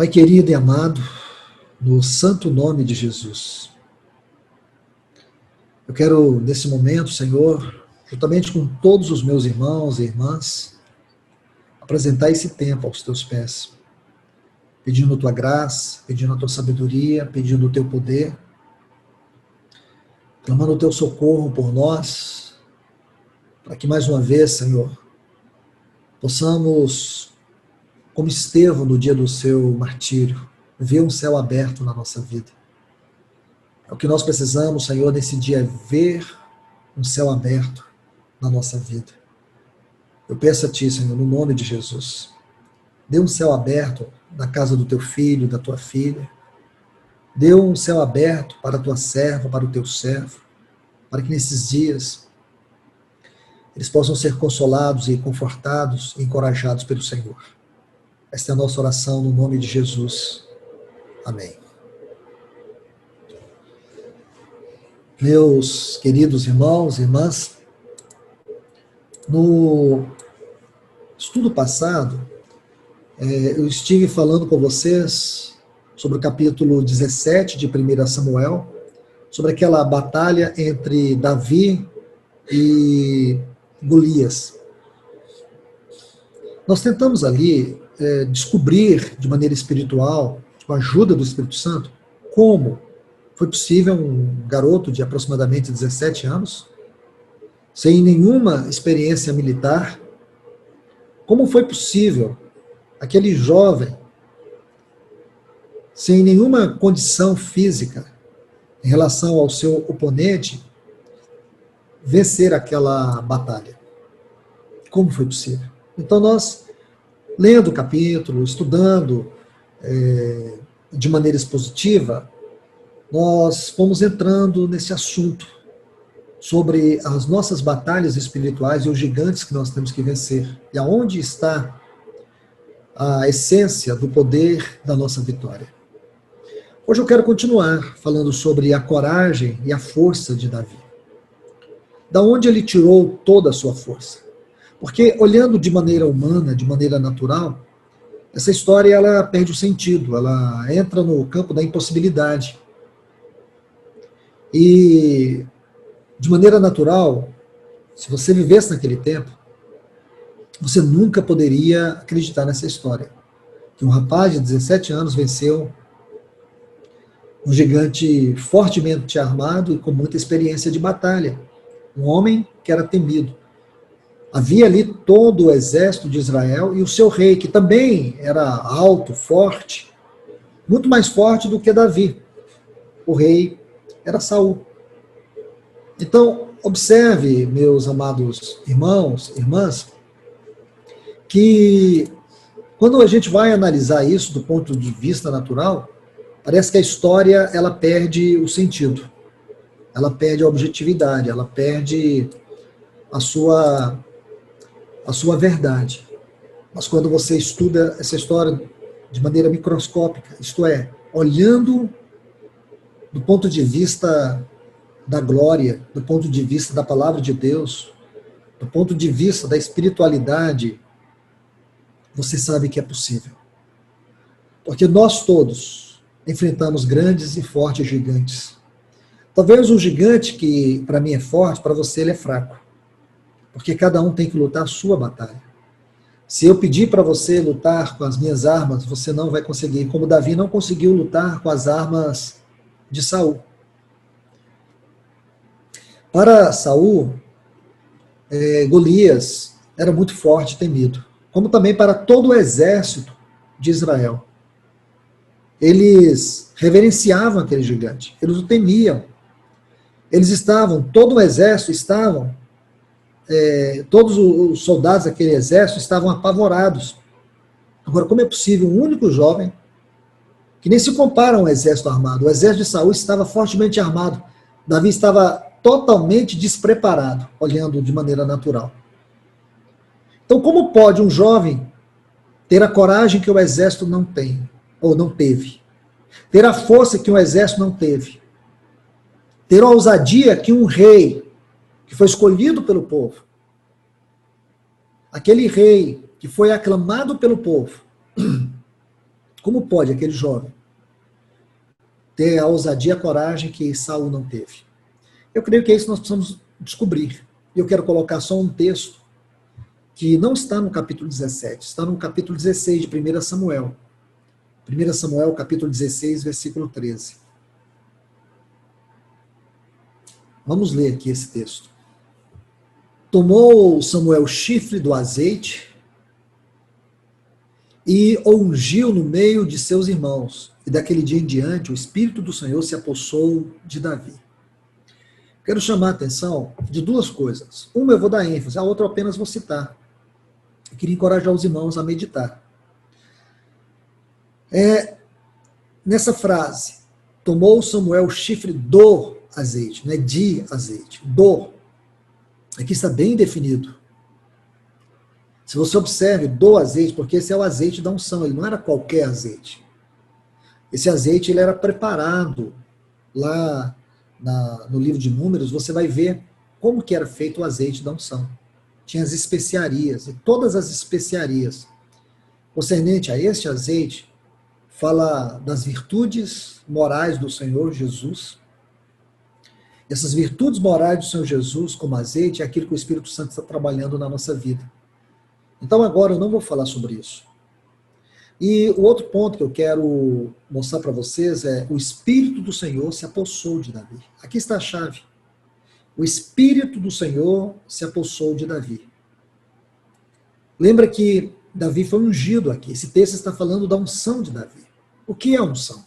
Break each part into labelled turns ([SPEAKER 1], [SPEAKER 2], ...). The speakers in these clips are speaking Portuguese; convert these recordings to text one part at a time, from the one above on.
[SPEAKER 1] Pai querido e amado, no santo nome de Jesus, eu quero, nesse momento, Senhor, juntamente com todos os meus irmãos e irmãs, apresentar esse tempo aos teus pés, pedindo a tua graça, pedindo a tua sabedoria, pedindo o teu poder, clamando o teu socorro por nós, para que mais uma vez, Senhor, possamos, como Estevão no dia do seu martírio, ver um céu aberto na nossa vida. É o que nós precisamos, Senhor, nesse dia, é ver um céu aberto na nossa vida. Eu peço a Ti, Senhor, no nome de Jesus, dê um céu aberto na casa do Teu filho, da Tua filha. Dê um céu aberto para a Tua serva, para o Teu servo, para que nesses dias eles possam ser consolados e confortados e encorajados pelo Senhor. Esta é a nossa oração no nome de Jesus. Amém. Meus queridos irmãos e irmãs, no estudo passado, eu estive falando com vocês sobre o capítulo 17 de 1 Samuel, sobre aquela batalha entre Davi e Golias. Nós tentamos ali descobrir de maneira espiritual, com a ajuda do Espírito Santo, como foi possível um garoto de aproximadamente 17 anos, sem nenhuma experiência militar, como foi possível aquele jovem, sem nenhuma condição física em relação ao seu oponente, vencer aquela batalha? Como foi possível? Então nós, lendo o capítulo, estudando de maneira expositiva, nós fomos entrando nesse assunto sobre as nossas batalhas espirituais e os gigantes que nós temos que vencer. E aonde está a essência do poder da nossa vitória. Hoje eu quero continuar falando sobre a coragem e a força de Davi. Da onde ele tirou toda a sua força? Porque olhando de maneira humana, de maneira natural, essa história ela perde o sentido, ela entra no campo da impossibilidade. E de maneira natural, se você vivesse naquele tempo, você nunca poderia acreditar nessa história. Que um rapaz de 17 anos venceu um gigante fortemente armado e com muita experiência de batalha. Um homem que era temido. Havia ali todo o exército de Israel e o seu rei, que também era alto, forte, muito mais forte do que Davi. O rei era Saul. Então, observe, meus amados irmãos, irmãs, que quando a gente vai analisar isso do ponto de vista natural, parece que a história ela perde o sentido, ela perde a objetividade, ela perde a sua verdade. Mas quando você estuda essa história de maneira microscópica, isto é, olhando do ponto de vista da glória, do ponto de vista da palavra de Deus, do ponto de vista da espiritualidade, você sabe que é possível. Porque nós todos enfrentamos grandes e fortes gigantes. Talvez o gigante que para mim é forte, para você ele é fraco. Porque cada um tem que lutar a sua batalha. Se eu pedir para você lutar com as minhas armas, você não vai conseguir, como Davi não conseguiu lutar com as armas de Saul. Para Saul, Golias era muito forte e temido, como também para todo o exército de Israel. Eles reverenciavam aquele gigante, eles o temiam. Eles estavam, todo o exército estavam, todos os soldados daquele exército estavam apavorados. Agora, como é possível um único jovem, que nem se compara a um exército armado, o exército de Saul estava fortemente armado, Davi estava totalmente despreparado, olhando de maneira natural. Então, como pode um jovem ter a coragem que o exército não tem, ou não teve? Ter a força que o exército não teve? Ter a ousadia que um rei, que foi escolhido pelo povo, aquele rei que foi aclamado pelo povo, Como pode aquele jovem ter a ousadia e a coragem que Saul não teve? Eu creio que é isso que nós precisamos descobrir. Eu quero colocar só um texto que não está no capítulo 17, está no capítulo 16 de 1 Samuel. 1 Samuel, capítulo 16, versículo 13. Vamos ler aqui esse texto. Tomou Samuel o chifre do azeite e o ungiu no meio de seus irmãos. E daquele dia em diante, o Espírito do Senhor se apossou de Davi. Quero chamar a atenção de duas coisas. Uma eu vou dar ênfase, a outra eu apenas vou citar. Eu queria encorajar os irmãos a meditar. Nessa frase, tomou Samuel o chifre do azeite, não é de azeite, do. Aqui está bem definido. Se você observe, do azeite, porque esse é o azeite da unção, ele não era qualquer azeite. Esse azeite ele era preparado lá no livro de Números, você vai ver como que era feito o azeite da unção. Tinha as especiarias, e todas as especiarias concernente a este azeite, fala das virtudes morais do Senhor Jesus. Essas virtudes morais do Senhor Jesus, como azeite, é aquilo que o Espírito Santo está trabalhando na nossa vida. Então agora eu não vou falar sobre isso. E o outro ponto que eu quero mostrar para vocês é o Espírito do Senhor se apossou de Davi. Aqui está a chave. O Espírito do Senhor se apossou de Davi. Lembra que Davi foi ungido aqui. Esse texto está falando da unção de Davi. O que é unção?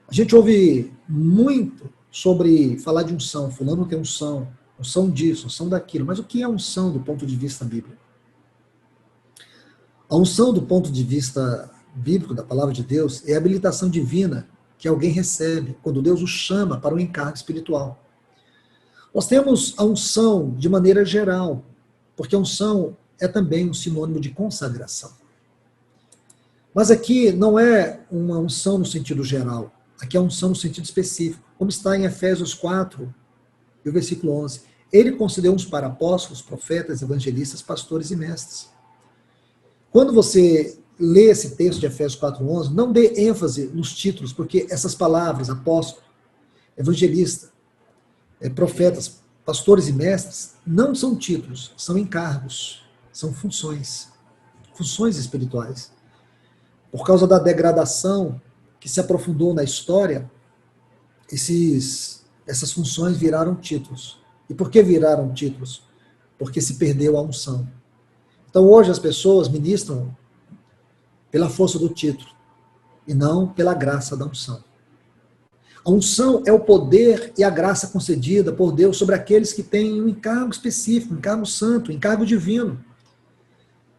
[SPEAKER 1] A gente ouve muito sobre falar de unção. Fulano tem unção disso, unção daquilo. Mas o que é unção do ponto de vista bíblico? A unção do ponto de vista bíblico, da palavra de Deus, é a habilitação divina que alguém recebe quando Deus o chama para um encargo espiritual. Nós temos a unção de maneira geral, porque a unção é também um sinônimo de consagração. Mas aqui não é uma unção no sentido geral, aqui é a unção no sentido específico, como está em Efésios 4, e o versículo 11. Ele concedeu uns para apóstolos, profetas, evangelistas, pastores e mestres. Quando você lê esse texto de Efésios 4:11, não dê ênfase nos títulos, porque essas palavras, apóstolo, evangelista, profetas, pastores e mestres, não são títulos, são encargos, são funções espirituais. Por causa da degradação que se aprofundou na história, essas funções viraram títulos. E por que viraram títulos? Porque se perdeu a unção. Então hoje as pessoas ministram pela força do título e não pela graça da unção. A unção é o poder e a graça concedida por Deus sobre aqueles que têm um encargo específico, um encargo santo, um encargo divino.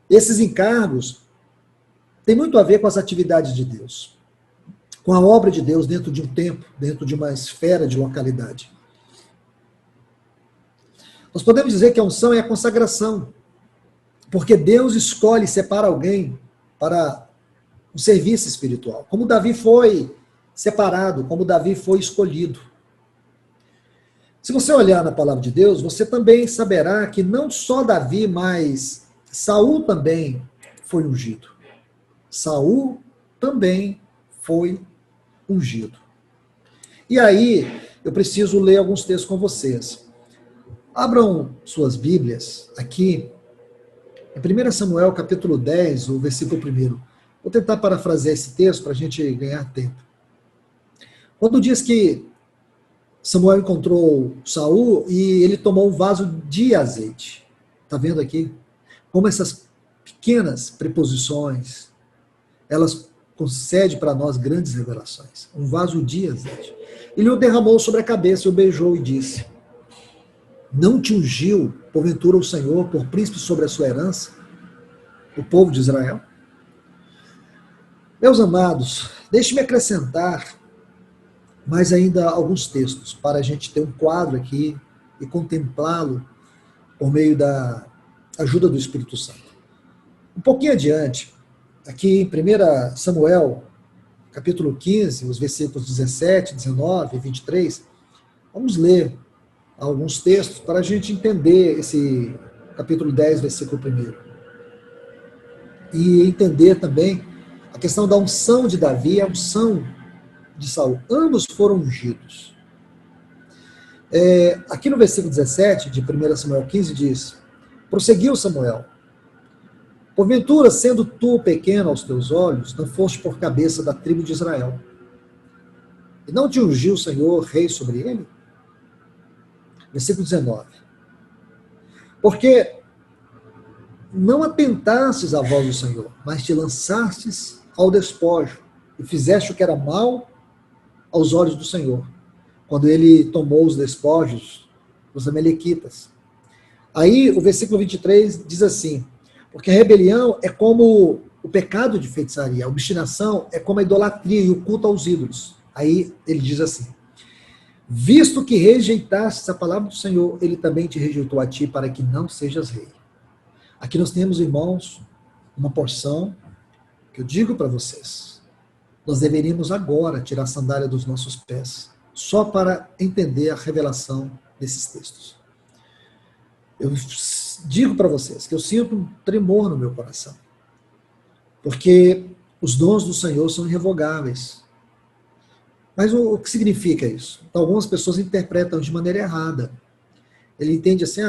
[SPEAKER 1] Esses encargos têm muito a ver com as atividades de Deus, com a obra de Deus dentro de um tempo, dentro de uma esfera de localidade. Nós podemos dizer que a unção é a consagração, porque Deus escolhe e separa alguém para um serviço espiritual. Como Davi foi separado, como Davi foi escolhido. Se você olhar na palavra de Deus, você também saberá que não só Davi, mas Saul também foi ungido. Saul também foi ungido. E aí, eu preciso ler alguns textos com vocês. Abram suas Bíblias aqui, em 1 Samuel, capítulo 10, o versículo 1. Vou tentar parafrasear esse texto para a gente ganhar tempo. Quando diz que Samuel encontrou Saul e ele tomou um vaso de azeite. Está vendo aqui? Como essas pequenas preposições, elas concedem para nós grandes revelações. Um vaso de azeite. Ele o derramou sobre a cabeça, o beijou e disse: não te ungiu, porventura, o Senhor, por príncipe sobre a sua herança, o povo de Israel? Meus amados, deixe-me acrescentar mais ainda alguns textos, para a gente ter um quadro aqui e contemplá-lo por meio da ajuda do Espírito Santo. Um pouquinho adiante, aqui em 1 Samuel, capítulo 15, os versículos 17, 19 e 23, vamos ler alguns textos para a gente entender esse capítulo 10, versículo 1. E entender também A questão da unção de Davi e a unção de Saul. Ambos foram ungidos. Aqui no versículo 17 de 1 Samuel 15 diz: prosseguiu Samuel: porventura, sendo tu pequeno aos teus olhos, não foste por cabeça da tribo de Israel, e não te ungiu o Senhor rei sobre ele? Versículo 19: porque não atentastes à voz do Senhor, mas te lançastes ao despojo, e fizeste o que era mal aos olhos do Senhor, quando ele tomou os despojos dos amalequitas. Aí o versículo 23 diz assim: porque a rebelião é como o pecado de feitiçaria, a obstinação é como a idolatria e o culto aos ídolos. Aí ele diz assim: visto que rejeitaste a palavra do Senhor, ele também te rejeitou a ti, para que não sejas rei. Aqui nós temos, irmãos, uma porção que eu digo para vocês. Nós deveríamos agora tirar a sandália dos nossos pés, só para entender a revelação desses textos. Eu digo para vocês que eu sinto um tremor no meu coração, porque os dons do Senhor são irrevogáveis. Mas o que significa isso? Então, algumas pessoas interpretam de maneira errada. Ele entende assim: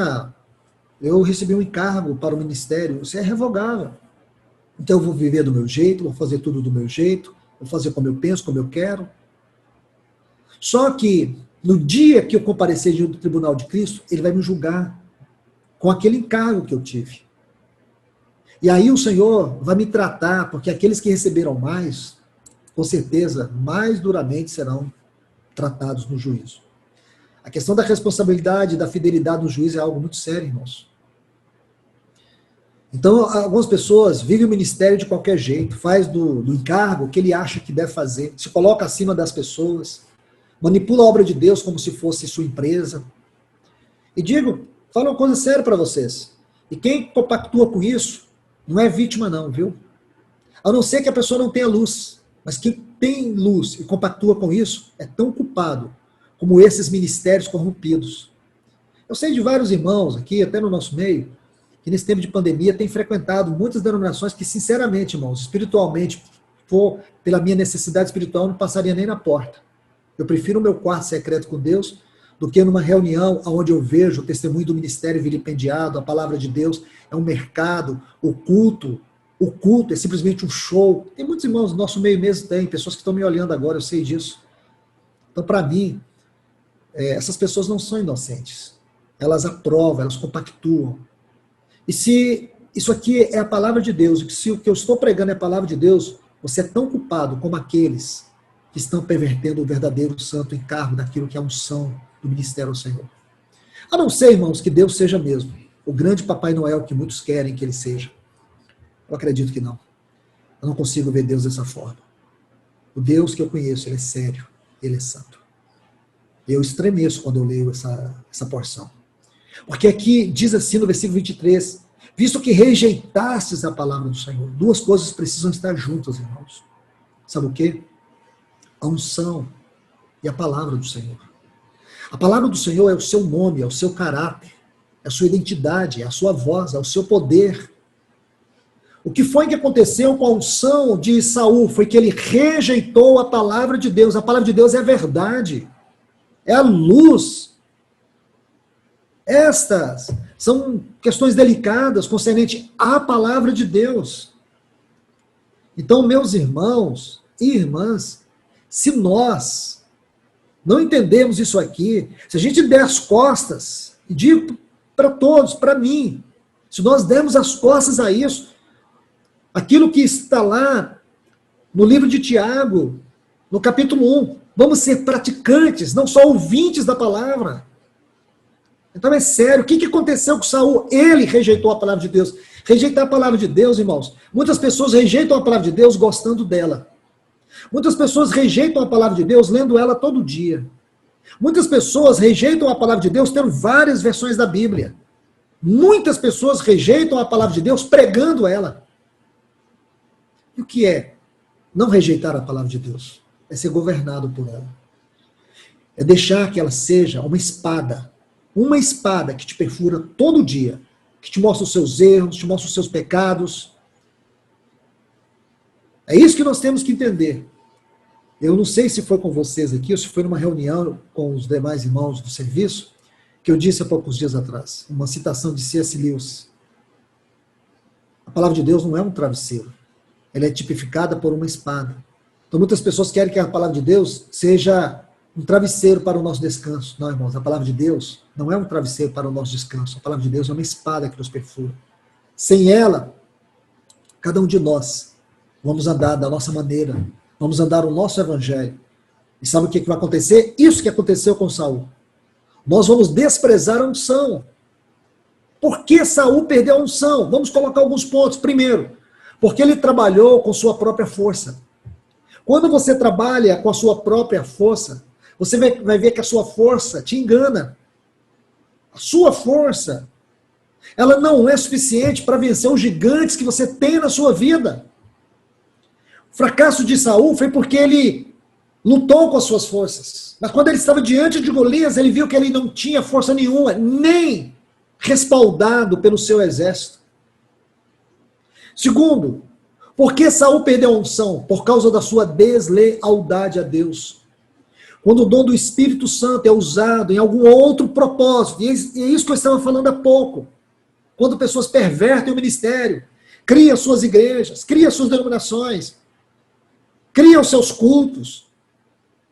[SPEAKER 1] eu recebi um encargo para o ministério, isso é revogável. Então eu vou viver do meu jeito, vou fazer tudo do meu jeito, vou fazer como eu penso, como eu quero. Só que no dia que eu comparecer diante do tribunal de Cristo, ele vai me julgar com aquele encargo que eu tive. E aí o Senhor vai me tratar, porque aqueles que receberam mais, com certeza, mais duramente serão tratados no juízo. A questão da responsabilidade, da fidelidade no juízo é algo muito sério, irmãos. Então, algumas pessoas vivem o ministério de qualquer jeito, faz do encargo o que ele acha que deve fazer, se coloca acima das pessoas, manipula a obra de Deus como se fosse sua empresa. E falo uma coisa séria para vocês. E quem compactua com isso, não é vítima não, viu? A não ser que a pessoa não tenha luz. Mas quem tem luz e compactua com isso, é tão culpado como esses ministérios corrompidos. Eu sei de vários irmãos aqui, até no nosso meio, que nesse tempo de pandemia tem frequentado muitas denominações que, sinceramente, irmãos, espiritualmente, pela minha necessidade espiritual, não passaria nem na porta. Eu prefiro o meu quarto secreto com Deus do que numa reunião onde eu vejo o testemunho do ministério vilipendiado, a palavra de Deus é um mercado, o culto é simplesmente um show. Tem muitos irmãos do nosso meio mesmo, tem pessoas que estão me olhando agora, eu sei disso. Então, para mim, essas pessoas não são inocentes. Elas aprovam, elas compactuam. E se isso aqui é a palavra de Deus, e se o que eu estou pregando é a palavra de Deus, você é tão culpado como aqueles que estão pervertendo o verdadeiro santo encargo daquilo que é a unção do ministério ao Senhor. A não ser, irmãos, que Deus seja mesmo o grande Papai Noel que muitos querem que ele seja. Eu acredito que não. Eu não consigo ver Deus dessa forma. O Deus que eu conheço, ele é sério, ele é santo. Eu estremeço quando eu leio essa porção. Porque aqui diz assim no versículo 23, visto que rejeitastes a palavra do Senhor. Duas coisas precisam estar juntas, irmãos. Sabe o quê? A unção e a palavra do Senhor. A palavra do Senhor é o seu nome, é o seu caráter, é a sua identidade, é a sua voz, é o seu poder. O que foi que aconteceu com a unção de Saul foi que ele rejeitou a palavra de Deus. A palavra de Deus é a verdade, é a luz. Estas são questões delicadas concernente à palavra de Deus. Então, meus irmãos e irmãs, se nós não entendemos isso aqui, se a gente der as costas, e digo para todos, para mim, se nós dermos as costas a isso, aquilo que está lá no livro de Tiago, no capítulo 1, vamos ser praticantes, não só ouvintes da palavra. Então é sério, o que aconteceu com Saul? Ele rejeitou a palavra de Deus. Rejeitar a palavra de Deus, irmãos, muitas pessoas rejeitam a palavra de Deus gostando dela. Muitas pessoas rejeitam a palavra de Deus lendo ela todo dia. Muitas pessoas rejeitam a palavra de Deus tendo várias versões da Bíblia. Muitas pessoas rejeitam a palavra de Deus pregando ela. E o que é não rejeitar a palavra de Deus? É ser governado por ela. É deixar que ela seja uma espada que te perfura todo dia, que te mostra os seus erros, te mostra os seus pecados. É isso que nós temos que entender. Eu não sei se foi com vocês aqui, ou se foi numa reunião com os demais irmãos do serviço, que eu disse há poucos dias atrás, uma citação de C.S. Lewis. A palavra de Deus não é um travesseiro. Ela é tipificada por uma espada. Então muitas pessoas querem que a palavra de Deus seja um travesseiro para o nosso descanso. Não, irmãos, a palavra de Deus não é um travesseiro para o nosso descanso. A palavra de Deus é uma espada que nos perfura. Sem ela, cada um de nós vamos andar da nossa maneira, vamos andar o nosso evangelho. E sabe o que vai acontecer? Isso que aconteceu com Saul. Nós vamos desprezar a unção. Por que Saul perdeu a unção? Vamos colocar alguns pontos. Primeiro, porque ele trabalhou com sua própria força. Quando você trabalha com a sua própria força, você vai ver que a sua força te engana. A sua força, ela não é suficiente para vencer os gigantes que você tem na sua vida. O fracasso de Saul foi porque ele lutou com as suas forças. Mas quando ele estava diante de Golias, ele viu que ele não tinha força nenhuma, nem respaldado pelo seu exército. Segundo, por que Saul perdeu a unção? Por causa da sua deslealdade a Deus. Quando o dom do Espírito Santo é usado em algum outro propósito, e é isso que eu estava falando há pouco, quando pessoas pervertem o ministério, criam suas igrejas, criam suas denominações, criam seus cultos,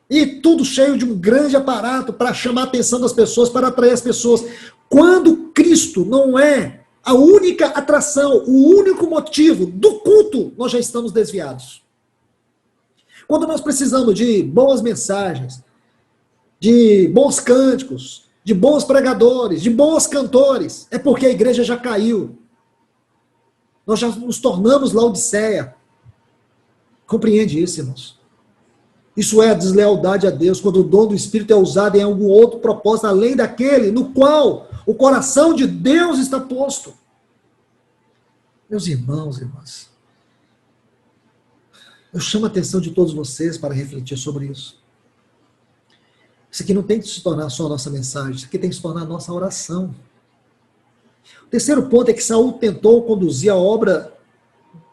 [SPEAKER 1] e tudo cheio de um grande aparato para chamar a atenção das pessoas, para atrair as pessoas. Quando Cristo não é a única atração, o único motivo do culto, nós já estamos desviados. Quando nós precisamos de boas mensagens, de bons cânticos, de bons pregadores, de bons cantores, é porque a igreja já caiu. Nós já nos tornamos Laodiceia. Compreende isso, irmãos? Isso é a deslealdade a Deus, quando o dom do Espírito é usado em algum outro propósito, além daquele no qual o coração de Deus está posto. Meus irmãos e irmãs, eu chamo a atenção de todos vocês para refletir sobre isso. Isso aqui não tem que se tornar só a nossa mensagem, isso aqui tem que se tornar a nossa oração. O terceiro ponto é que Saul tentou conduzir a obra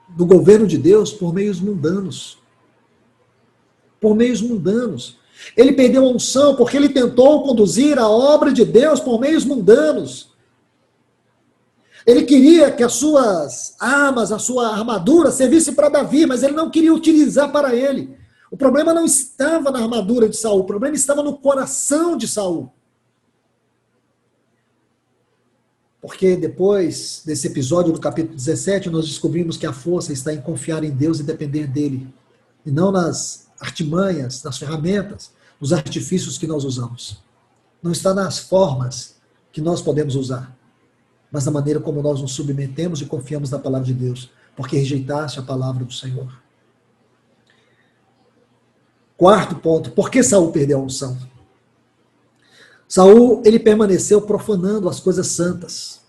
[SPEAKER 1] do governo de Deus por meios mundanos. Por meios mundanos. Ele perdeu a unção porque ele tentou conduzir a obra de Deus por meios mundanos. Ele queria que as suas armas, a sua armadura servisse para Davi, mas ele não queria utilizar para ele. O problema não estava na armadura de Saul, o problema estava no coração de Saul. Porque depois desse episódio do capítulo 17, nós descobrimos que a força está em confiar em Deus e depender dele, e não nas artimanhas, nas ferramentas, nos artifícios que nós usamos. Não está nas formas que nós podemos usar, mas na maneira como nós nos submetemos e confiamos na palavra de Deus, porque rejeitaste a palavra do Senhor. Quarto ponto, por que Saul perdeu a unção? Saul, ele permaneceu profanando as coisas santas.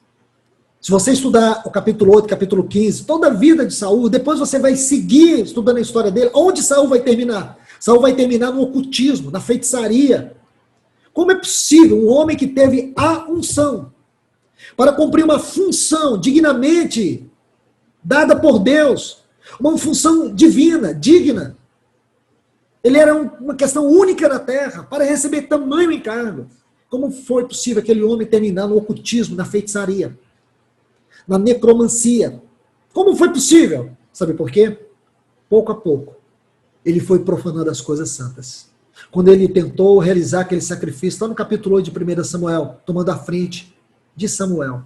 [SPEAKER 1] Se você estudar o capítulo 8, capítulo 15, toda a vida de Saul, depois você vai seguir estudando a história dele, onde Saul vai terminar? Saul vai terminar no ocultismo, na feitiçaria. Como é possível um homem que teve a unção para cumprir uma função dignamente dada por Deus, uma função divina, digna? Ele era uma questão única na terra para receber tamanho encargo. Como foi possível aquele homem terminar no ocultismo, na feitiçaria, na necromancia? Como foi possível? Sabe por quê? Pouco a pouco, ele foi profanando as coisas santas. Quando ele tentou realizar aquele sacrifício, lá no capítulo 8 de 1 Samuel, tomando a frente de Samuel.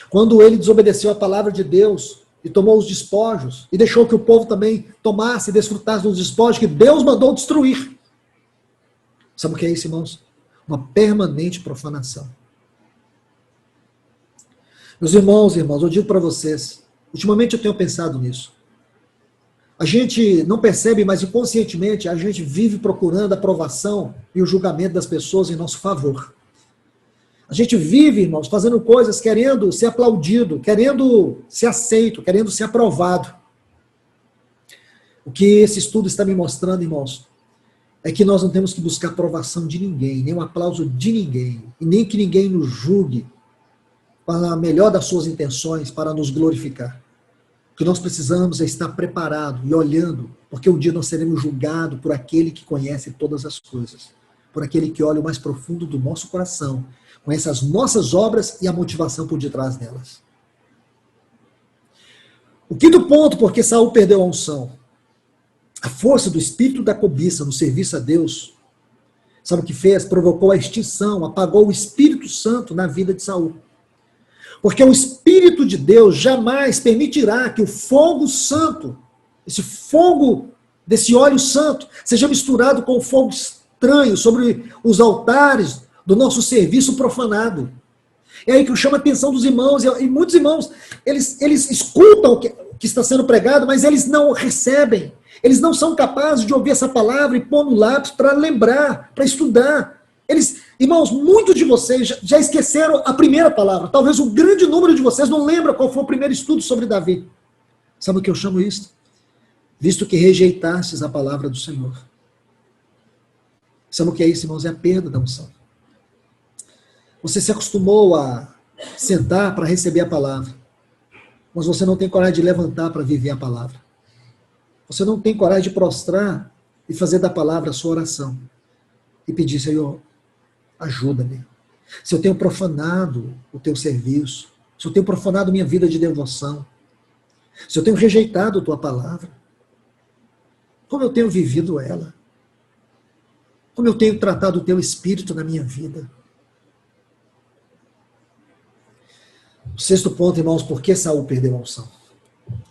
[SPEAKER 1] Quando ele desobedeceu a palavra de Deus e tomou os despojos, e deixou que o povo também tomasse e desfrutasse dos despojos que Deus mandou destruir. Sabe o que é isso, irmãos? Uma permanente profanação. Meus irmãos e irmãs, eu digo para vocês, ultimamente eu tenho pensado nisso. A gente não percebe, mas inconscientemente a gente vive procurando a aprovação e o julgamento das pessoas em nosso favor. A gente vive, irmãos, fazendo coisas querendo ser aplaudido, querendo ser aceito, querendo ser aprovado. O que esse estudo está me mostrando, irmãos, é que nós não temos que buscar aprovação de ninguém, nem o aplauso de ninguém, e nem que ninguém nos julgue para a melhor das suas intenções, para nos glorificar. que nós precisamos é estar preparado e olhando, porque um dia nós seremos julgados por aquele que conhece todas as coisas, por aquele que olha o mais profundo do nosso coração, conhece as nossas obras e a motivação por detrás delas. O quinto ponto, porque Saul perdeu a unção, a força do espírito da cobiça no serviço a Deus, sabe o que fez? Provocou a extinção, apagou o Espírito Santo na vida de Saul. Porque o Espírito de Deus jamais permitirá que o fogo santo, esse fogo desse óleo santo, seja misturado com o fogo estranho sobre os altares do nosso serviço profanado. É aí que eu chamo a atenção dos irmãos, e muitos irmãos, eles escutam o que está sendo pregado, mas eles não recebem. Eles não são capazes de ouvir essa palavra e pôr no lápis para lembrar, para estudar. Irmãos, muitos de vocês já esqueceram a primeira palavra. Talvez um grande número de vocês não lembra qual foi o primeiro estudo sobre Davi. Sabe o que eu chamo isso? Visto que rejeitastes a palavra do Senhor. Sabe o que é isso, irmãos? É a perda da unção. Você se acostumou a sentar para receber a palavra, mas você não tem coragem de levantar para viver a palavra. Você não tem coragem de prostrar e fazer da palavra a sua oração. E pedir, Senhor, ajuda-me. Se eu tenho profanado o teu serviço, se eu tenho profanado minha vida de devoção, se eu tenho rejeitado a tua palavra, como eu tenho vivido ela, como eu tenho tratado o teu espírito na minha vida. O sexto ponto, irmãos, por que Saul perdeu a unção?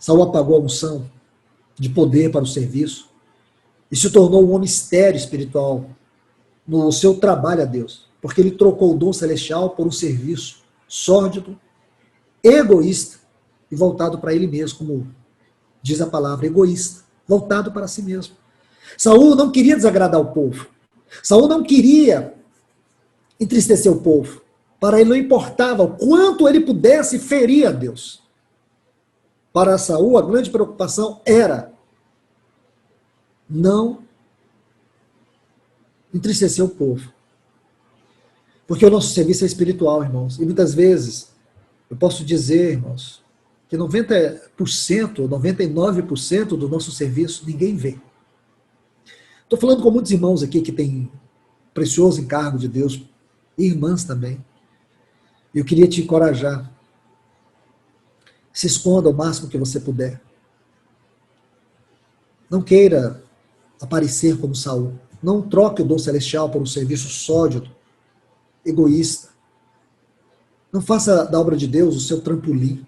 [SPEAKER 1] Saul apagou a unção de poder para o serviço e se tornou um homem estéril espiritual no seu trabalho a Deus, porque ele trocou o dom celestial por um serviço sórdido, egoísta e voltado para ele mesmo, como diz a palavra, egoísta, voltado para si mesmo. Saul não queria desagradar o povo. Saul não queria entristecer o povo. Para ele não importava o quanto ele pudesse ferir a Deus. Para Saul, a grande preocupação era não entristecer o povo. Porque o nosso serviço é espiritual, irmãos. E muitas vezes, eu posso dizer, irmãos, que 90% ou 99% do nosso serviço ninguém vê. Estou falando com muitos irmãos aqui que têm precioso encargo de Deus, e irmãs também. Eu queria te encorajar. Se esconda o máximo que você puder. Não queira aparecer como Saul. Não troque o dom celestial por um serviço sórdido, egoísta. Não faça da obra de Deus o seu trampolim.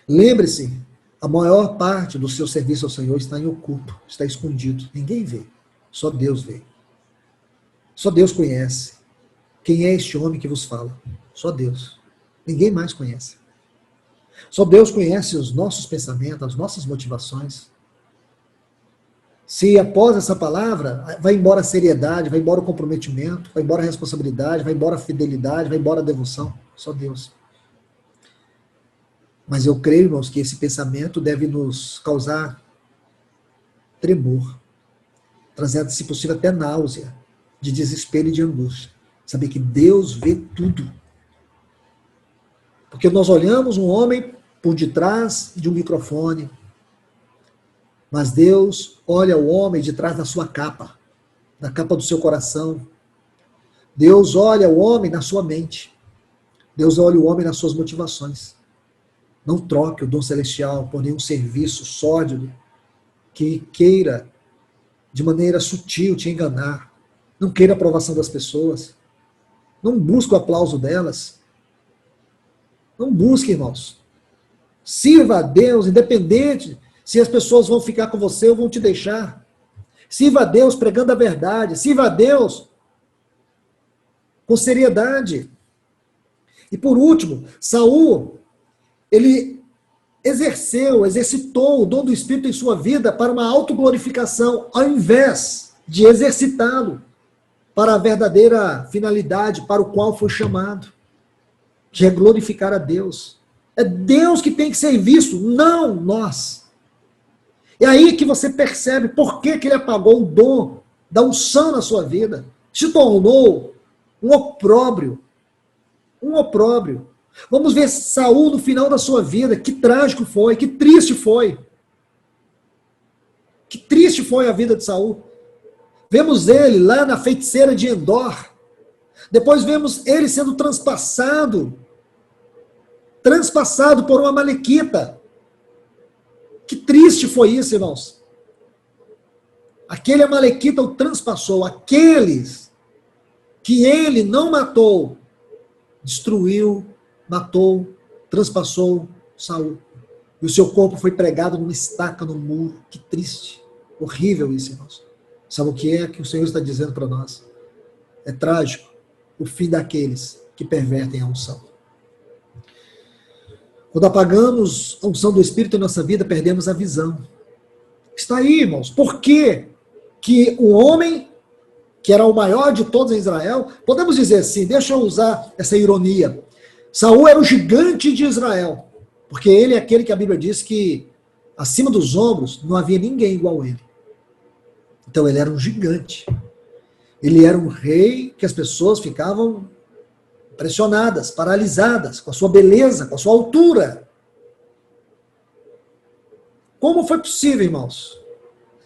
[SPEAKER 1] Lembre-se, a maior parte do seu serviço ao Senhor está em oculto, está escondido. Ninguém vê. Só Deus vê. Só Deus conhece. Quem é este homem que vos fala? Só Deus. Ninguém mais conhece. Só Deus conhece os nossos pensamentos, as nossas motivações. Se após essa palavra, vai embora a seriedade, vai embora o comprometimento, vai embora a responsabilidade, vai embora a fidelidade, vai embora a devoção. Só Deus. Mas eu creio, irmãos, que esse pensamento deve nos causar tremor, trazendo, se possível, até náusea, de desespero e de angústia. Saber que Deus vê tudo. Porque nós olhamos um homem por detrás de um microfone, mas Deus olha o homem de trás da sua capa, da capa do seu coração. Deus olha o homem na sua mente. Deus olha o homem nas suas motivações. Não troque o dom celestial por nenhum serviço sórdido que queira, de maneira sutil, te enganar. Não queira a aprovação das pessoas. Não busque o aplauso delas. Não busque, irmãos. Sirva a Deus, independente se as pessoas vão ficar com você ou vão te deixar. Sirva a Deus pregando a verdade. Sirva a Deus com seriedade. E por último, Saul, ele exercitou o dom do Espírito em sua vida para uma autoglorificação, ao invés de exercitá-lo para a verdadeira finalidade para o qual foi chamado, que é glorificar a Deus. É Deus que tem que ser visto, não nós. É aí que você percebe por que ele apagou o dom da unção na sua vida. Se tornou um opróbrio. Um opróbrio. Vamos ver Saul no final da sua vida. Que trágico foi, que triste foi. Que triste foi a vida de Saul. Vemos ele lá na feiticeira de Endor. Depois vemos ele sendo transpassado por uma malequita. Que triste foi isso, irmãos. Aquele amalequita o transpassou. Aqueles que ele não matou, destruiu, matou, transpassou Saul. E o seu corpo foi pregado numa estaca no muro. Que triste. Horrível isso, irmãos. Sabe o que é que o Senhor está dizendo para nós? É trágico o fim daqueles que pervertem a unção. Quando apagamos a unção do Espírito em nossa vida, perdemos a visão. Está aí, irmãos. Por que que o homem, que era o maior de todos em Israel, podemos dizer assim, deixa eu usar essa ironia, Saul era o gigante de Israel, porque ele é aquele que a Bíblia diz que acima dos ombros não havia ninguém igual a ele. Então ele era um gigante. Ele era um rei que as pessoas ficavam impressionadas, paralisadas, com a sua beleza, com a sua altura. Como foi possível, irmãos?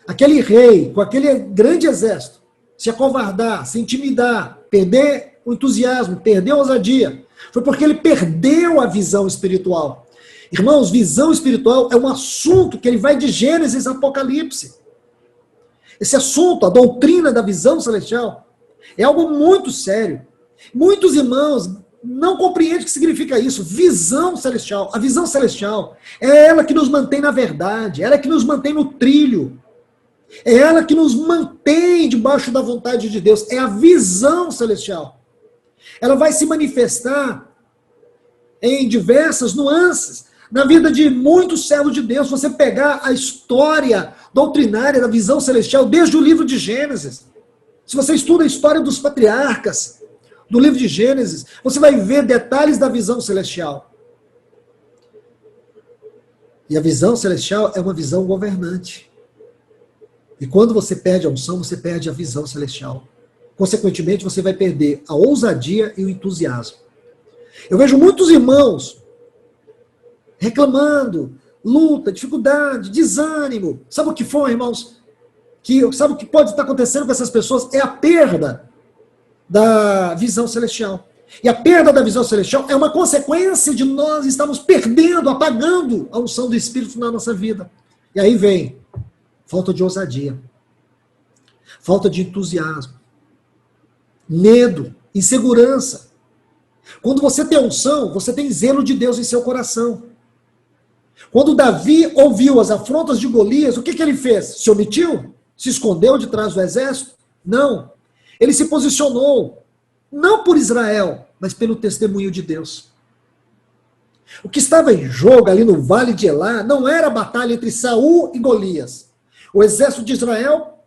[SPEAKER 1] Aquele rei, com aquele grande exército, se acovardar, se intimidar, perder o entusiasmo, perder a ousadia, foi porque ele perdeu a visão espiritual. Irmãos, visão espiritual é um assunto que ele vai de Gênesis a Apocalipse. Esse assunto, a doutrina da visão celestial, é algo muito sério. Muitos irmãos não compreendem o que significa isso. Visão celestial. A visão celestial é ela que nos mantém na verdade, ela que nos mantém no trilho, é ela que nos mantém debaixo da vontade de Deus. É a visão celestial. Ela vai se manifestar em diversas nuances na vida de muitos servos de Deus. Você pegar a história doutrinária da visão celestial desde o livro de Gênesis. Se você estuda a história dos patriarcas do livro de Gênesis, você vai ver detalhes da visão celestial. E a visão celestial é uma visão governante. E quando você perde a unção, você perde a visão celestial. Consequentemente, você vai perder a ousadia e o entusiasmo. Eu vejo muitos irmãos reclamando, luta, dificuldade, desânimo. Sabe o que foi, irmãos? Sabe o que pode estar acontecendo com essas pessoas? É a perda da visão celestial. E a perda da visão celestial é uma consequência de nós estarmos perdendo, apagando a unção do Espírito na nossa vida. E aí vem falta de ousadia, falta de entusiasmo, medo, insegurança. Quando você tem unção, você tem zelo de Deus em seu coração. Quando Davi ouviu as afrontas de Golias, o que ele fez? Se omitiu? Se escondeu de trás do exército? Não. Ele se posicionou, não por Israel, mas pelo testemunho de Deus. O que estava em jogo ali no Vale de Elá não era a batalha entre Saul e Golias. O exército de Israel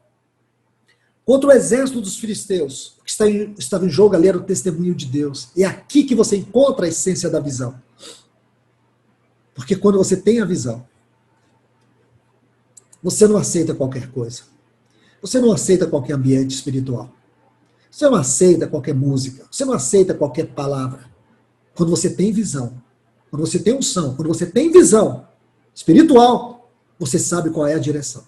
[SPEAKER 1] contra o exército dos filisteus. O que estava em jogo ali era o testemunho de Deus. É aqui que você encontra a essência da visão. Porque quando você tem a visão, você não aceita qualquer coisa. Você não aceita qualquer ambiente espiritual. Você não aceita qualquer música. Você não aceita qualquer palavra. Quando você tem visão, quando você tem unção, quando você tem visão espiritual, você sabe qual é a direção.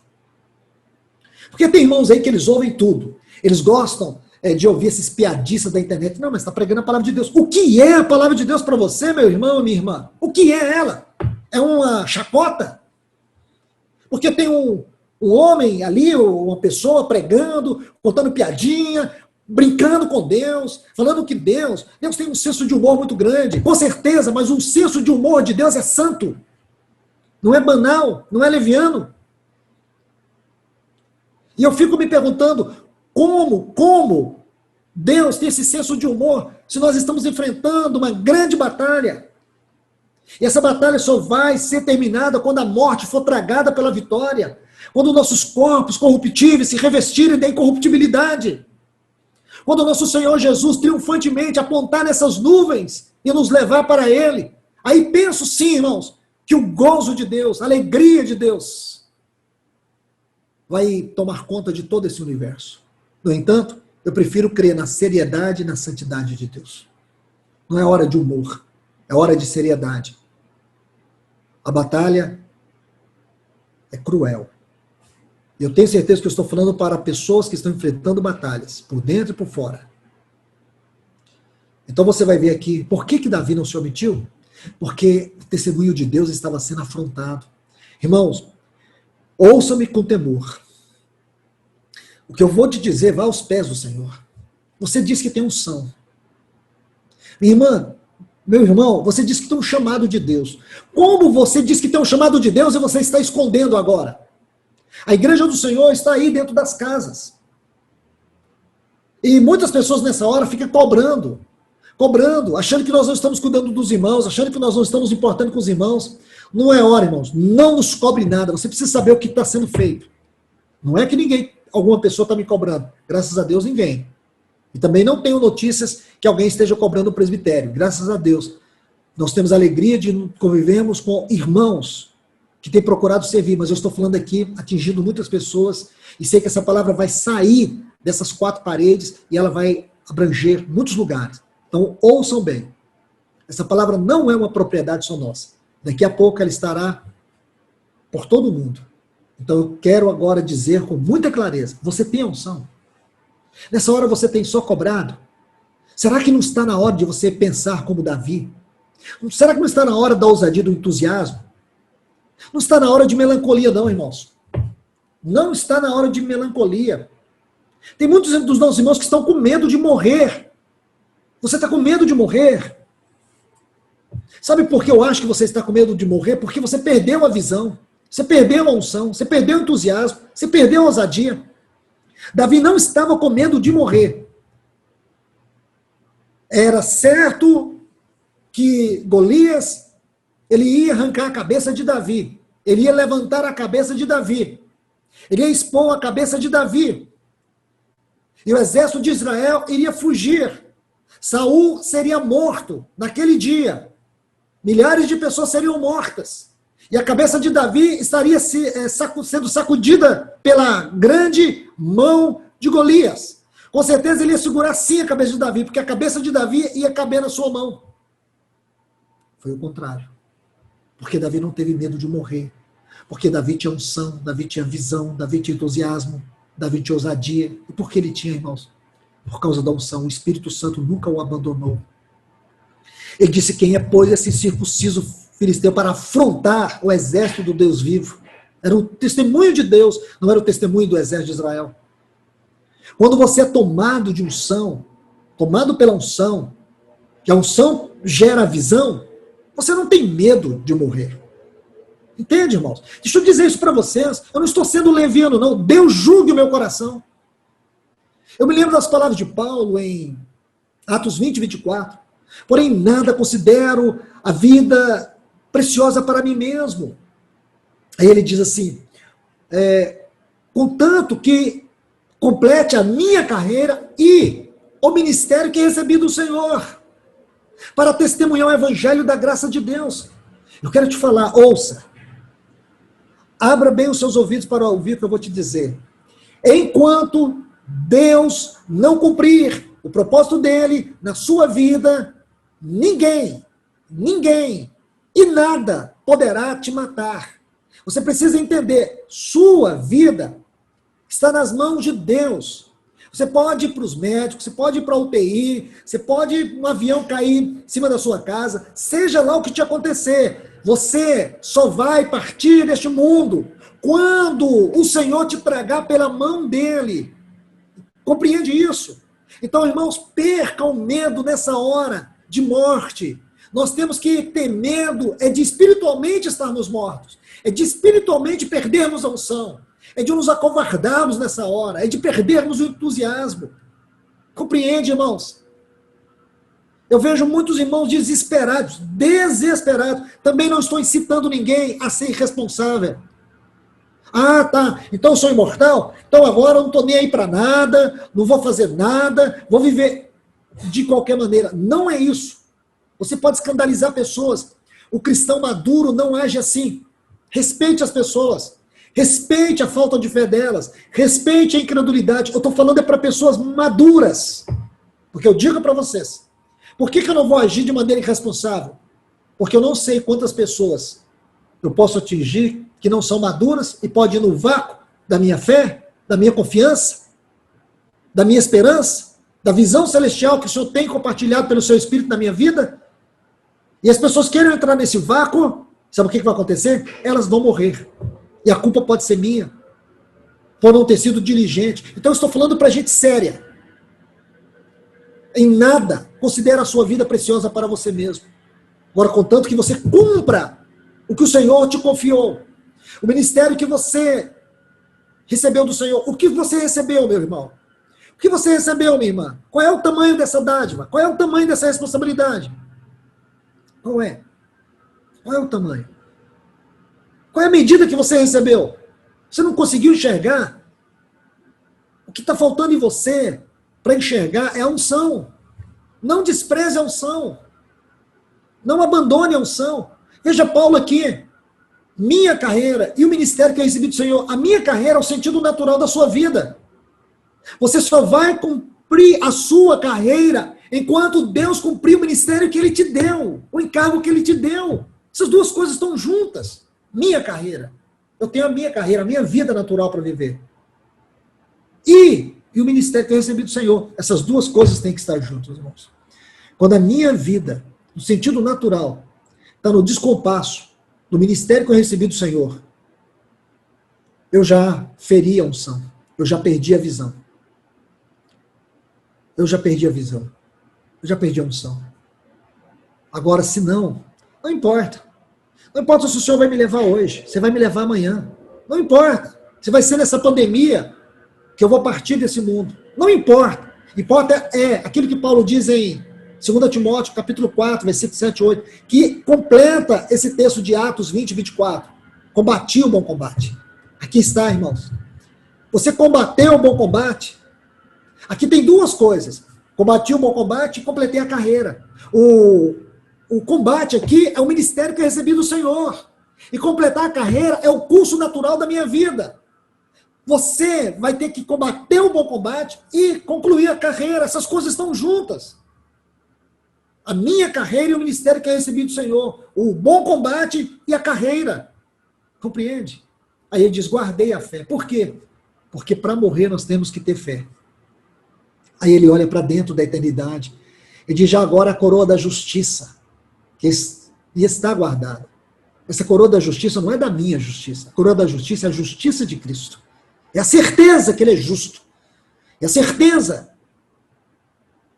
[SPEAKER 1] Porque tem irmãos aí que eles ouvem tudo. Eles gostam de ouvir esses piadistas da internet. Não, mas está pregando a palavra de Deus. O que é a palavra de Deus para você, meu irmão, minha irmã? O que é ela? É uma chacota? Porque tem um homem ali, uma pessoa pregando, contando piadinha, brincando com Deus, falando que Deus tem um senso de humor muito grande. Com certeza, mas o senso de humor de Deus é santo. Não é banal, não é leviano. E eu fico me perguntando, como Deus tem esse senso de humor se nós estamos enfrentando uma grande batalha? E essa batalha só vai ser terminada quando a morte for tragada pela vitória, quando nossos corpos corruptíveis se revestirem da incorruptibilidade, quando o nosso Senhor Jesus triunfantemente apontar nessas nuvens e nos levar para Ele. Aí penso sim, irmãos, que o gozo de Deus, a alegria de Deus vai tomar conta de todo esse universo. No entanto, eu prefiro crer na seriedade e na santidade de Deus. Não é hora de humor, É hora de seriedade. A batalha é cruel. E eu tenho certeza que eu estou falando para pessoas que estão enfrentando batalhas, por dentro e por fora. Então você vai ver aqui, por que Davi não se omitiu? Porque o testemunho de Deus estava sendo afrontado. Irmãos, ouçam-me com temor. O que eu vou te dizer, vá aos pés do Senhor. Você diz que tem unção. Minha irmã, meu irmão, você diz que tem um chamado de Deus. Como você diz que tem um chamado de Deus e você está escondendo agora? A igreja do Senhor está aí dentro das casas. E muitas pessoas nessa hora ficam cobrando, achando que nós não estamos cuidando dos irmãos, achando que nós não estamos importando com os irmãos. Não é hora, irmãos. Não nos cobre nada. Você precisa saber o que está sendo feito. Não é que alguma pessoa está me cobrando. Graças a Deus, ninguém. E também não tenho notícias que alguém esteja cobrando o presbitério. Graças a Deus. Nós temos a alegria de convivermos com irmãos que têm procurado servir, mas eu estou falando aqui, atingindo muitas pessoas, e sei que essa palavra vai sair dessas 4 paredes e ela vai abranger muitos lugares. Então, ouçam bem. Essa palavra não é uma propriedade só nossa. Daqui a pouco ela estará por todo mundo. Então, eu quero agora dizer com muita clareza, você tem a unção? Nessa hora você tem só cobrado? Será que não está na hora de você pensar como Davi? Será que não está na hora da ousadia, do entusiasmo? Não está na hora de melancolia, não, irmãos. Não está na hora de melancolia. Tem muitos dos nossos irmãos que estão com medo de morrer. Você está com medo de morrer? Sabe por que eu acho que você está com medo de morrer? Porque você perdeu a visão, você perdeu a unção, você perdeu o entusiasmo, você perdeu a ousadia. Davi não estava com medo de morrer. Era certo que Golias, ele ia arrancar a cabeça de Davi. Ele ia levantar a cabeça de Davi. Ele ia expor a cabeça de Davi. E o exército de Israel iria fugir. Saul seria morto naquele dia. Milhares de pessoas seriam mortas. E a cabeça de Davi estaria sendo sacudida pela grande mão de Golias. Com certeza ele ia segurar sim a cabeça de Davi, porque a cabeça de Davi ia caber na sua mão. Foi o contrário. Porque Davi não teve medo de morrer. Porque Davi tinha unção, Davi tinha visão, Davi tinha entusiasmo, Davi tinha ousadia. E por que ele tinha, irmãos? Por causa da unção. O Espírito Santo nunca o abandonou. Ele disse, quem é, pois, esse circunciso filisteu para afrontar o exército do Deus vivo? Era o testemunho de Deus, não era o testemunho do exército de Israel. Quando você é tomado de unção, tomado pela unção, que a unção gera visão, você não tem medo de morrer. Entende, irmãos? Deixa eu dizer isso para vocês. Eu não estou sendo leviano, não. Deus julgue o meu coração. Eu me lembro das palavras de Paulo em Atos 20, 24. Porém, nada considero a vida preciosa para mim mesmo. Aí ele diz assim, contanto que complete a minha carreira e o ministério que recebi do Senhor, para testemunhar o evangelho da graça de Deus. Eu quero te falar, ouça, abra bem os seus ouvidos para ouvir o que eu vou te dizer. Enquanto Deus não cumprir o propósito dele na sua vida, ninguém e nada poderá te matar. Você precisa entender, sua vida está nas mãos de Deus. Você pode ir para os médicos, você pode ir para a UTI, você pode um avião cair em cima da sua casa, seja lá o que te acontecer, você só vai partir deste mundo quando o Senhor te tragar pela mão dele. Compreende isso? Então, irmãos, percam o medo nessa hora de morte. Nós temos que ter medo, de espiritualmente estarmos mortos, de espiritualmente perdermos a unção, de nos acovardarmos nessa hora, de perdermos o entusiasmo. Compreende, irmãos? Eu vejo muitos irmãos desesperados. Também não estou incitando ninguém a ser irresponsável. Ah, tá, então eu sou imortal? Então agora eu não estou nem aí para nada, não vou fazer nada, vou viver de qualquer maneira. Não é isso. Você pode escandalizar pessoas. O cristão maduro não age assim. Respeite as pessoas. Respeite a falta de fé delas. Respeite a incredulidade. Eu estou falando para pessoas maduras. Porque eu digo para vocês. Por que eu não vou agir de maneira irresponsável? Porque eu não sei quantas pessoas eu posso atingir que não são maduras e pode ir no vácuo da minha fé, da minha confiança, da minha esperança, da visão celestial que o Senhor tem compartilhado pelo seu Espírito na minha vida. E as pessoas querem entrar nesse vácuo, sabe o que vai acontecer? Elas vão morrer. E a culpa pode ser minha, por não ter sido diligente. Então eu estou falando para gente séria. Em nada considera a sua vida preciosa para você mesmo. Agora, contanto que você cumpra o que o Senhor te confiou, o ministério que você recebeu do Senhor. O que você recebeu, meu irmão? O que você recebeu, minha irmã? Qual é o tamanho dessa dádiva? Qual é o tamanho dessa responsabilidade? Qual é? Qual é o tamanho? Qual é a medida que você recebeu? Você não conseguiu enxergar? O que está faltando em você para enxergar é a unção. Não despreze a unção. Não abandone a unção. Veja Paulo aqui. Minha carreira e o ministério que eu recebi do Senhor. A minha carreira é o sentido natural da sua vida. Você só vai cumprir a sua carreira enquanto Deus cumprir o ministério que Ele te deu. O encargo que Ele te deu. Essas duas coisas estão juntas. Minha carreira. Eu tenho a minha carreira, a minha vida natural para viver. E o ministério que eu recebi do Senhor. Essas duas coisas têm que estar juntas, irmãos. Quando a minha vida, no sentido natural, está no descompasso do ministério que eu recebi do Senhor, eu já feri a unção. Eu já perdi a visão. Eu já perdi a visão. Eu já perdi a unção. Agora, se não, não importa. Não importa se o Senhor vai me levar hoje, você vai me levar amanhã. Não importa. Se vai ser nessa pandemia que eu vou partir desse mundo. Não importa. Importa é aquilo que Paulo diz em 2 Timóteo, capítulo 4, versículo 7 e 8, que completa esse texto de Atos 20 e 24. Combati o bom combate. Aqui está, irmãos. Você combateu o bom combate. Aqui tem duas coisas. Combati o bom combate e completei a carreira. O combate aqui é o ministério que eu recebi do Senhor. E completar a carreira é o curso natural da minha vida. Você vai ter que combater o bom combate e concluir a carreira. Essas coisas estão juntas. A minha carreira e o ministério que eu recebi do Senhor. O bom combate e a carreira. Compreende? Aí ele diz, guardei a fé. Por quê? Porque para morrer nós temos que ter fé. Aí ele olha para dentro da eternidade. E diz, já agora a coroa da justiça, que está guardada. Essa coroa da justiça não é da minha justiça. A coroa da justiça é a justiça de Cristo. É a certeza que Ele é justo. É a certeza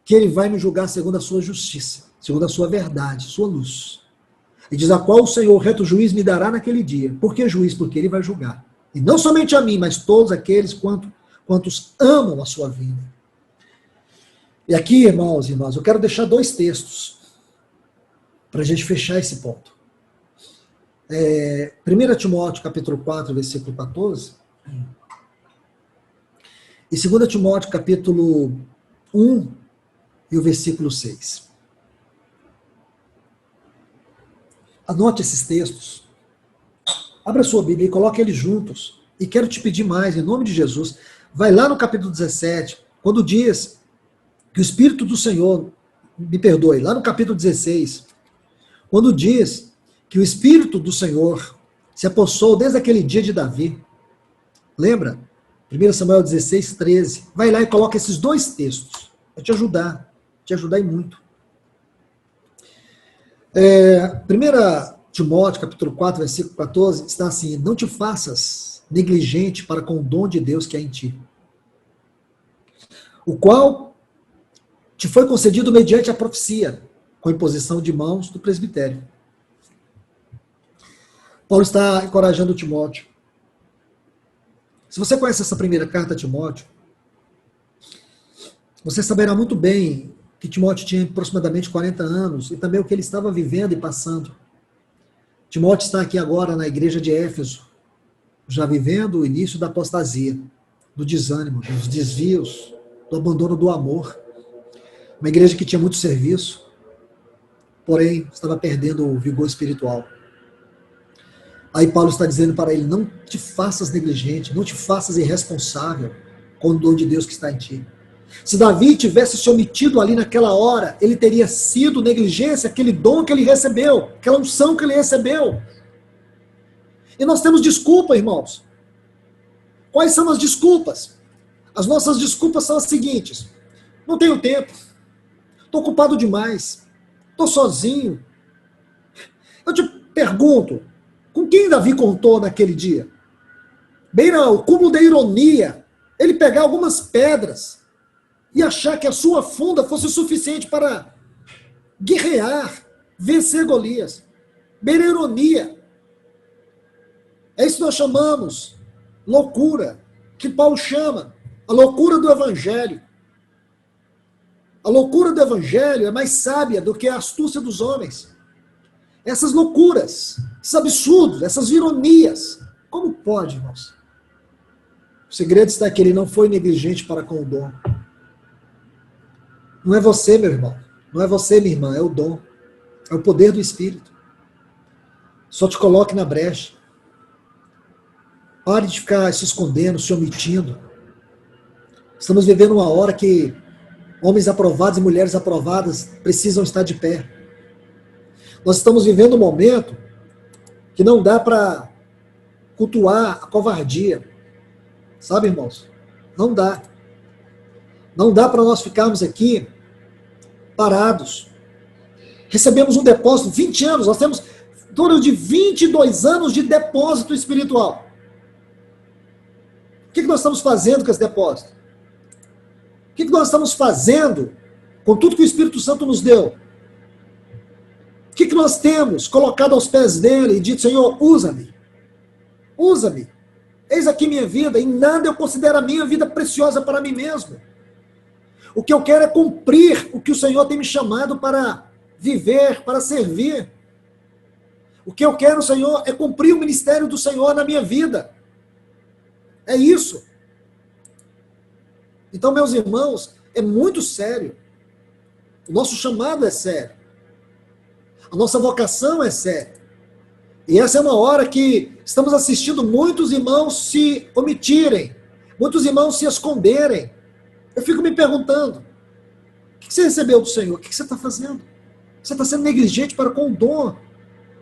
[SPEAKER 1] que Ele vai me julgar segundo a sua justiça, segundo a sua verdade, sua luz. E diz, a qual o Senhor, reto juiz, me dará naquele dia. Por que juiz? Porque Ele vai julgar. E não somente a mim, mas todos aqueles quantos amam a sua vida. E aqui, irmãos e irmãs, eu quero deixar dois textos para a gente fechar esse ponto. 1 Timóteo, capítulo 4, versículo 14, e 2 Timóteo, capítulo 1, e o versículo 6. Anote esses textos, abra sua Bíblia e coloque eles juntos. E quero te pedir mais, em nome de Jesus, vai lá no capítulo 17, quando diz que o Espírito do Senhor, me perdoe, lá no capítulo 16, quando diz que o Espírito do Senhor se apossou desde aquele dia de Davi. Lembra? 1 Samuel 16, 13. Vai lá e coloca esses dois textos. Vai te ajudar e muito. 1 Timóteo, capítulo 4, versículo 14, está assim, não te faças negligente para com o dom de Deus que há em ti, o qual te foi concedido mediante a profecia, com imposição de mãos do presbitério. Paulo está encorajando Timóteo. Se você conhece essa primeira carta a Timóteo, você saberá muito bem que Timóteo tinha aproximadamente 40 anos e também o que ele estava vivendo e passando. Timóteo está aqui agora na igreja de Éfeso, já vivendo o início da apostasia, do desânimo, dos desvios, do abandono do amor. Uma igreja que tinha muito serviço, porém estava perdendo o vigor espiritual. Aí Paulo está dizendo para ele, não te faças negligente, não te faças irresponsável com o dom de Deus que está em ti. Se Davi tivesse se omitido ali naquela hora, ele teria sido negligência, aquele dom que ele recebeu, aquela unção que ele recebeu. E nós temos desculpa, irmãos. Quais são as desculpas? As nossas desculpas são as seguintes: não tenho tempo, estou ocupado demais, estou sozinho. Eu te pergunto, com quem Davi contou naquele dia? Bem, não, o cúmulo da ironia, ele pegar algumas pedras e achar que a sua funda fosse o suficiente para guerrear, vencer Golias. Bem, na ironia. É isso que nós chamamos loucura, que Paulo chama a loucura do evangelho. A loucura do evangelho é mais sábia do que a astúcia dos homens. Essas loucuras, esses absurdos, essas ironias, como pode, irmãos? O segredo está que ele não foi negligente para com o dom. Não é você, meu irmão, não é você, minha irmã, é o dom, é o poder do Espírito. Só te coloque na brecha. Pare de ficar se escondendo, se omitindo. Estamos vivendo uma hora que homens aprovados e mulheres aprovadas precisam estar de pé. Nós estamos vivendo um momento que não dá para cultuar a covardia. Sabe, irmãos? Não dá. Não dá para nós ficarmos aqui parados. Recebemos um depósito, 20 anos, nós temos em torno de 22 anos de depósito espiritual. O que nós estamos fazendo com esse depósito? O que nós estamos fazendo com tudo que o Espírito Santo nos deu? O que nós temos colocado aos pés dele e dito: Senhor, usa-me. Usa-me. Eis aqui minha vida, em nada eu considero a minha vida preciosa para mim mesmo. O que eu quero é cumprir o que o Senhor tem me chamado para viver, para servir. O que eu quero, Senhor, é cumprir o ministério do Senhor na minha vida. É isso. Então, meus irmãos, é muito sério. O nosso chamado é sério. A nossa vocação é séria. E essa é uma hora que estamos assistindo muitos irmãos se omitirem, muitos irmãos se esconderem. Eu fico me perguntando, o que você recebeu do Senhor? O que você está fazendo? Você está sendo negligente para com o dom.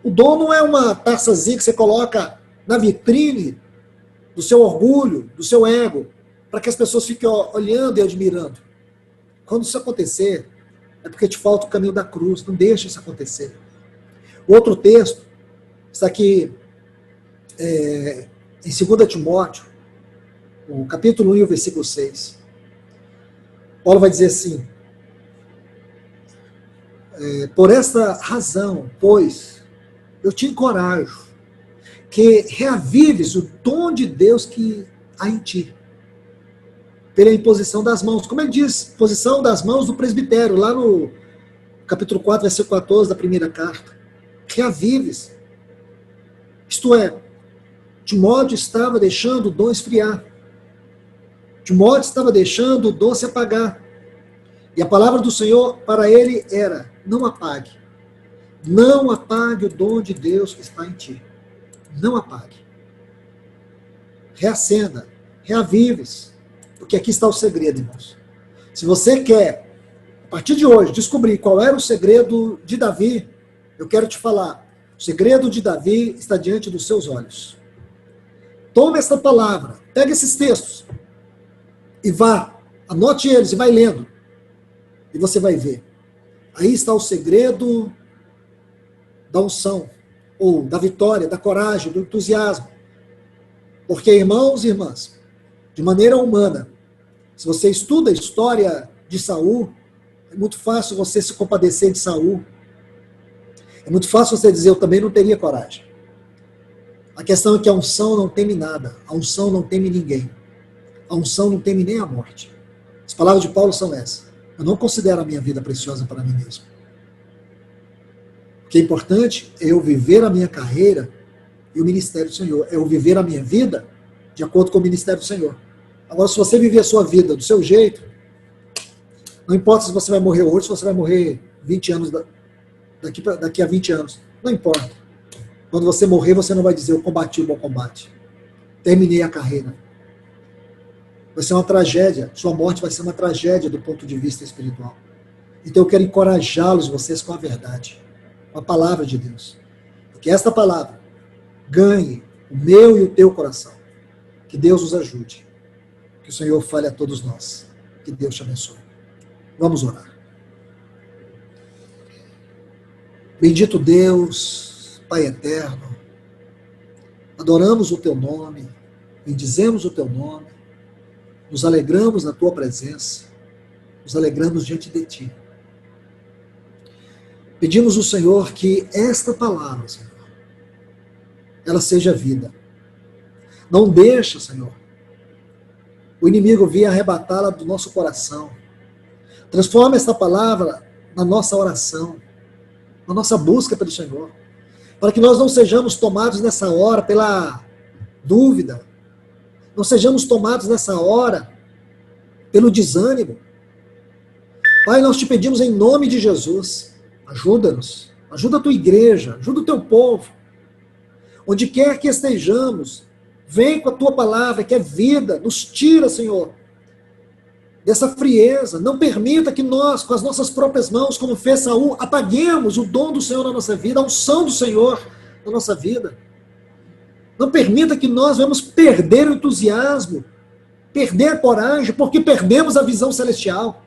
[SPEAKER 1] O dom não é uma taçazinha que você coloca na vitrine do seu orgulho, do seu ego, para que as pessoas fiquem olhando e admirando. Quando isso acontecer, é porque te falta o caminho da cruz. Não deixa isso acontecer. O outro texto está aqui em 2 Timóteo, o capítulo 1 e o versículo 6. Paulo vai dizer assim: por esta razão, pois, eu te encorajo que reavives o dom de Deus que há em ti, pela imposição das mãos. Como ele diz, posição das mãos do presbitério, lá no capítulo 4, versículo 14 da primeira carta. Reavives. Isto é, Timóteo estava deixando o dom esfriar. Timóteo estava deixando o dom se apagar. E a palavra do Senhor para ele era: não apague. Não apague o dom de Deus que está em ti. Não apague. Reacenda. Reavives. Porque aqui está o segredo, irmãos. Se você quer, a partir de hoje, descobrir qual era o segredo de Davi, eu quero te falar. O segredo de Davi está diante dos seus olhos. Tome essa palavra, pegue esses textos e vá, anote eles e vai lendo. E você vai ver. Aí está o segredo da unção, ou da vitória, da coragem, do entusiasmo. Porque, irmãos e irmãs, de maneira humana, se você estuda a história de Saul, é muito fácil você se compadecer de Saul. É muito fácil você dizer: eu também não teria coragem. A questão é que a unção não teme nada. A unção não teme ninguém. A unção não teme nem a morte. As palavras de Paulo são essas. Eu não considero a minha vida preciosa para mim mesmo. O que é importante é eu viver a minha carreira e o ministério do Senhor. É eu viver a minha vida de acordo com o ministério do Senhor. Agora, se você viver a sua vida do seu jeito, não importa se você vai morrer hoje, se você vai morrer 20 anos daqui a 20 anos. Não importa. Quando você morrer, você não vai dizer: eu combati o bom combate. Terminei a carreira. Vai ser uma tragédia. Sua morte vai ser uma tragédia do ponto de vista espiritual. Então eu quero encorajá-los, vocês, com a verdade, com a palavra de Deus. Que esta palavra ganhe o meu e o teu coração. Que Deus nos ajude. Que o Senhor fale a todos nós. Que Deus te abençoe. Vamos orar. Bendito Deus, Pai eterno, adoramos o teu nome, bendizemos o teu nome, nos alegramos na tua presença, nos alegramos diante de ti. Pedimos ao Senhor que esta palavra, Senhor, ela seja vida. Não deixa, Senhor, o inimigo vir arrebatá-la do nosso coração. Transforma esta palavra na nossa oração, na nossa busca pelo Senhor, para que nós não sejamos tomados nessa hora pela dúvida, não sejamos tomados nessa hora pelo desânimo. Pai, nós te pedimos em nome de Jesus, ajuda-nos, ajuda a tua igreja, ajuda o teu povo, onde quer que estejamos, vem com a tua palavra, que é vida, nos tira, Senhor, dessa frieza. Não permita que nós, com as nossas próprias mãos, como fez Saul, apaguemos o dom do Senhor na nossa vida, a unção do Senhor na nossa vida. Não permita que nós venhamos perder o entusiasmo, perder a coragem, porque perdemos a visão celestial.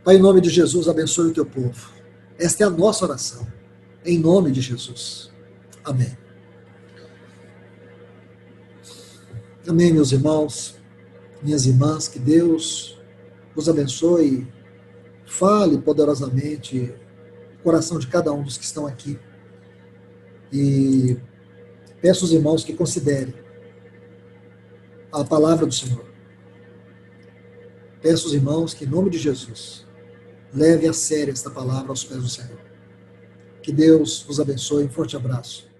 [SPEAKER 1] Pai, em nome de Jesus, abençoe o teu povo. Esta é a nossa oração. Em nome de Jesus. Amém. Amém, meus irmãos, minhas irmãs, que Deus vos abençoe, fale poderosamente no coração de cada um dos que estão aqui. E peço aos irmãos que considerem a palavra do Senhor. Peço aos irmãos que, em nome de Jesus, leve a sério esta palavra aos pés do Senhor. Que Deus vos abençoe. Um forte abraço.